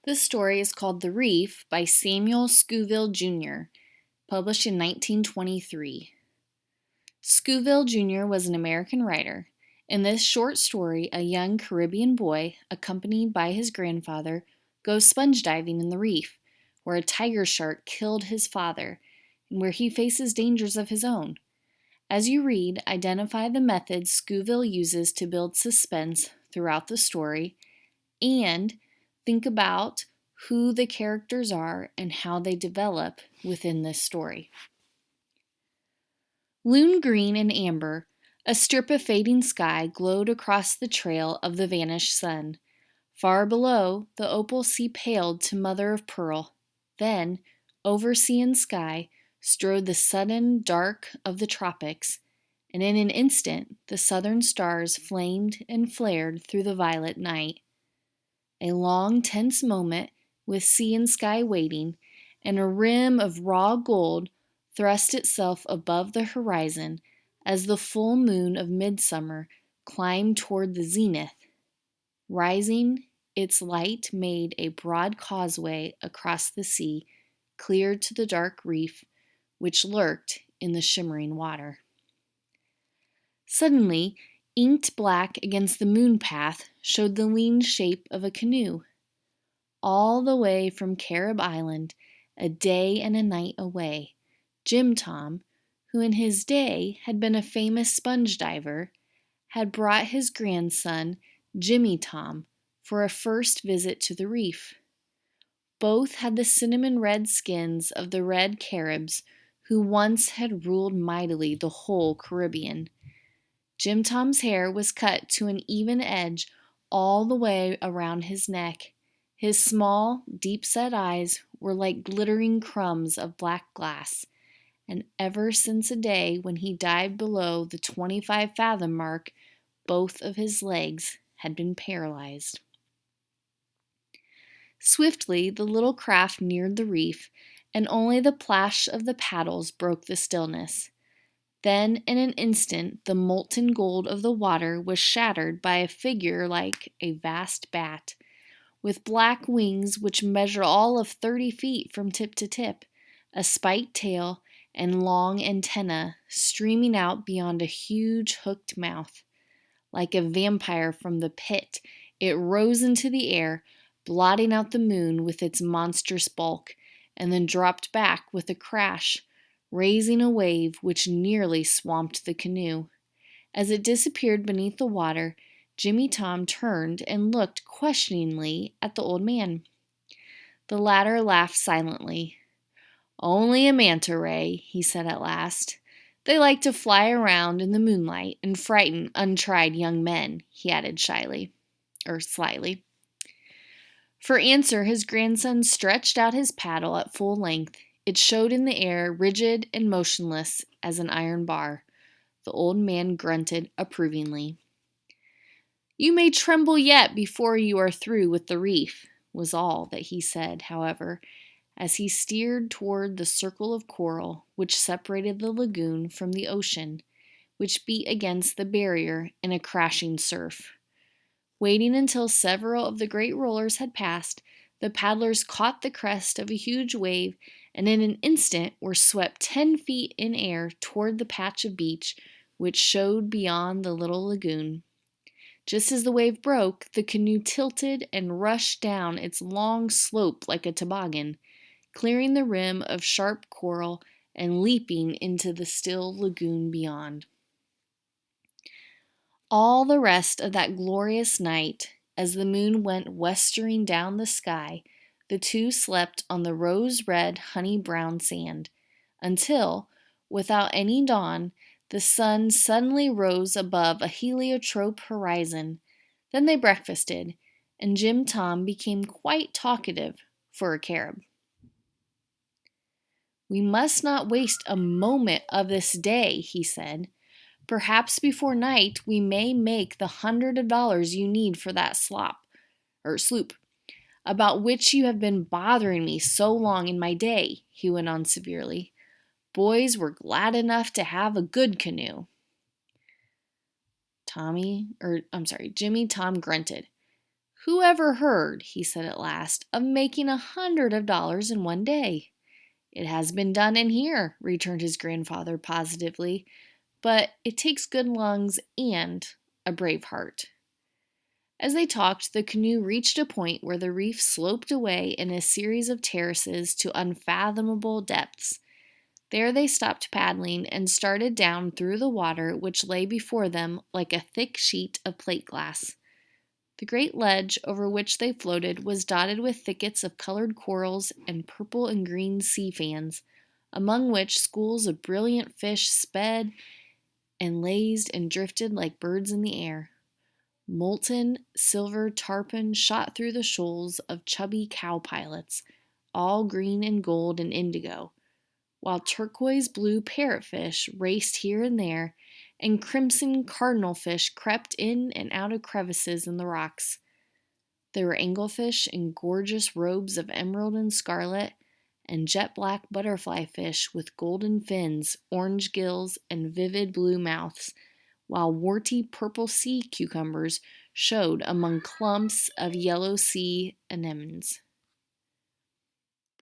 This story is called The Reef by Samuel Scoville, Jr., published in 1923. Scoville, Jr. was an American writer. In this short story, a young Caribbean boy, accompanied by his grandfather, goes sponge diving in the reef, where a tiger shark killed his father, and where he faces dangers of his own. As you read, identify the methods Scoville uses to build suspense throughout the story, and think about who the characters are and how they develop within this story. Loon green and amber, a strip of fading sky glowed across the trail of the vanished sun. Far below, the opal sea paled to mother of pearl. Then, over sea and sky, strode the sudden dark of the tropics, and in an instant the southern stars flamed and flared through the violet night. A long, tense moment, with sea and sky waiting, and a rim of raw gold thrust itself above the horizon as the full moon of midsummer climbed toward the zenith. Rising, its light made a broad causeway across the sea, clear to the dark reef, which lurked in the shimmering water. Suddenly, inked black against the moon path, showed the lean shape of a canoe. All the way from Carib Island, a day and a night away, Jim Tom, who in his day had been a famous sponge diver, had brought his grandson, Jimmy Tom, for a first visit to the reef. Both had the cinnamon red skins of the red Caribs who once had ruled mightily the whole Caribbean. Jim Tom's hair was cut to an even edge all the way around his neck. His small, deep-set eyes were like glittering crumbs of black glass, and ever since a day when he dived below the 25-fathom mark, both of his legs had been paralyzed. Swiftly, the little craft neared the reef, and only the plash of the paddles broke the stillness. Then, in an instant, the molten gold of the water was shattered by a figure like a vast bat, with black wings which measure all of 30 feet from tip to tip, a spiked tail, and long antennae streaming out beyond a huge hooked mouth. Like a vampire from the pit, it rose into the air, blotting out the moon with its monstrous bulk, and then dropped back with a crash, raising a wave which nearly swamped the canoe. As it disappeared beneath the water, Jimmy Tom turned and looked questioningly at the old man. The latter laughed silently. "Only a manta ray," he said at last. "They like to fly around in the moonlight and frighten untried young men," he added slyly. For answer, his grandson stretched out his paddle at full length. It showed in the air, rigid and motionless as an iron bar. The old man grunted approvingly. "You may tremble yet before you are through with the reef," was all that he said, however, as he steered toward the circle of coral which separated the lagoon from the ocean, which beat against the barrier in a crashing surf. Waiting until several of the great rollers had passed, the paddlers caught the crest of a huge wave and in an instant were swept 10 feet in air toward the patch of beach which showed beyond the little lagoon. Just as the wave broke, the canoe tilted and rushed down its long slope like a toboggan, clearing the rim of sharp coral and leaping into the still lagoon beyond. All the rest of that glorious night, as the moon went westering down the sky, the two slept on the rose-red, honey-brown sand, until, without any dawn, the sun suddenly rose above a heliotrope horizon. Then they breakfasted, and Jim Tom became quite talkative for a Carib. "We must not waste a moment of this day," he said. "Perhaps before night we may make the $100 you need for that sloop, about which you have been bothering me so long in my day," he went on severely. "Boys were glad enough to have a good canoe." Jimmy Tom grunted. "Who ever heard," he said at last, "of making $100 in one day?" "It has been done in here," returned his grandfather positively, "but it takes good lungs and a brave heart." As they talked, the canoe reached a point where the reef sloped away in a series of terraces to unfathomable depths. There they stopped paddling and started down through the water, which lay before them like a thick sheet of plate glass. The great ledge over which they floated was dotted with thickets of colored corals and purple and green sea fans, among which schools of brilliant fish sped and lazed and drifted like birds in the air. Molten silver tarpon shot through the shoals of chubby cow pilots, all green and gold and indigo, while turquoise blue parrotfish raced here and there, and crimson cardinalfish crept in and out of crevices in the rocks. There were anglefish in gorgeous robes of emerald and scarlet, and jet black butterfly fish with golden fins, orange gills, and vivid blue mouths, while warty purple sea cucumbers showed among clumps of yellow sea anemones.